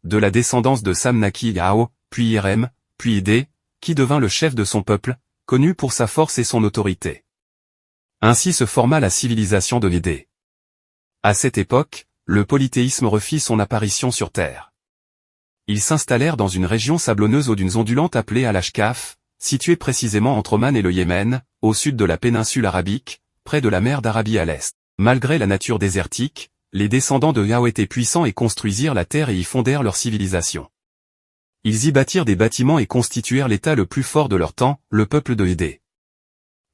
de la descendance de Samnaki Yao, puis Irem, puis Idé, qui devint le chef de son peuple, connu pour sa force et son autorité. Ainsi se forma la civilisation de Idé. À cette époque, le polythéisme refit son apparition sur Terre. Ils s'installèrent dans une région sablonneuse aux dunes ondulantes appelée Al-Ashkaf, située précisément entre Oman et le Yémen, au sud de la péninsule arabique, près de la mer d'Arabie à l'est. Malgré la nature désertique, les descendants de Yao étaient puissants et construisirent la terre et y fondèrent leur civilisation. Ils y bâtirent des bâtiments et constituèrent l'état le plus fort de leur temps, le peuple de Idé.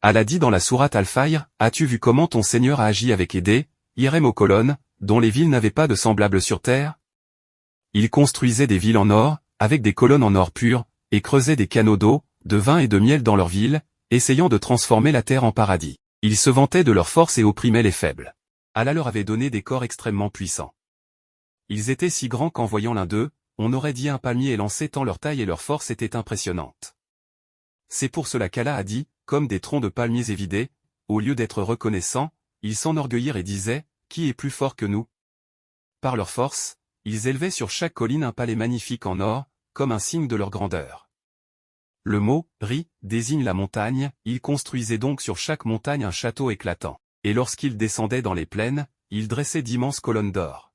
Allah dit dans la sourate Al-Fajr, « As-tu vu comment ton Seigneur a agi avec Idé, Irem aux colonnes, dont les villes n'avaient pas de semblable sur terre ?» Il construisait des villes en or, avec des colonnes en or pur, et creusait des canaux d'eau, de vin et de miel dans leurs villes, essayant de transformer la terre en paradis. Ils se vantaient de leur force et opprimaient les faibles. Allah leur avait donné des corps extrêmement puissants. Ils étaient si grands qu'en voyant l'un d'eux, on aurait dit un palmier élancé tant leur taille et leur force étaient impressionnantes. C'est pour cela qu'Allah a dit, comme des troncs de palmiers évidés, au lieu d'être reconnaissants, ils s'enorgueillirent et disaient, qui est plus fort que nous? Par leur force, ils élevaient sur chaque colline un palais magnifique en or, comme un signe de leur grandeur. Le mot « ri » désigne la montagne, ils construisaient donc sur chaque montagne un château éclatant, et lorsqu'ils descendaient dans les plaines, ils dressaient d'immenses colonnes d'or.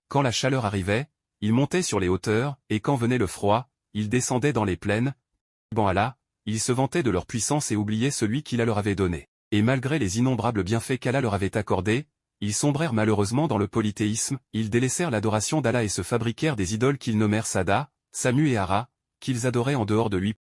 Quand la chaleur arrivait, ils montaient sur les hauteurs, et quand venait le froid, ils descendaient dans les plaines. Bon Allah, ils se vantaient de leur puissance et oubliaient celui qu'Allah leur avait donné. Et malgré les innombrables bienfaits qu'Allah leur avait accordés, ils sombrèrent malheureusement dans le polythéisme, ils délaissèrent l'adoration d'Allah et se fabriquèrent des idoles qu'ils nommèrent Sada, Samu et Hara, qu'ils adoraient en dehors de lui.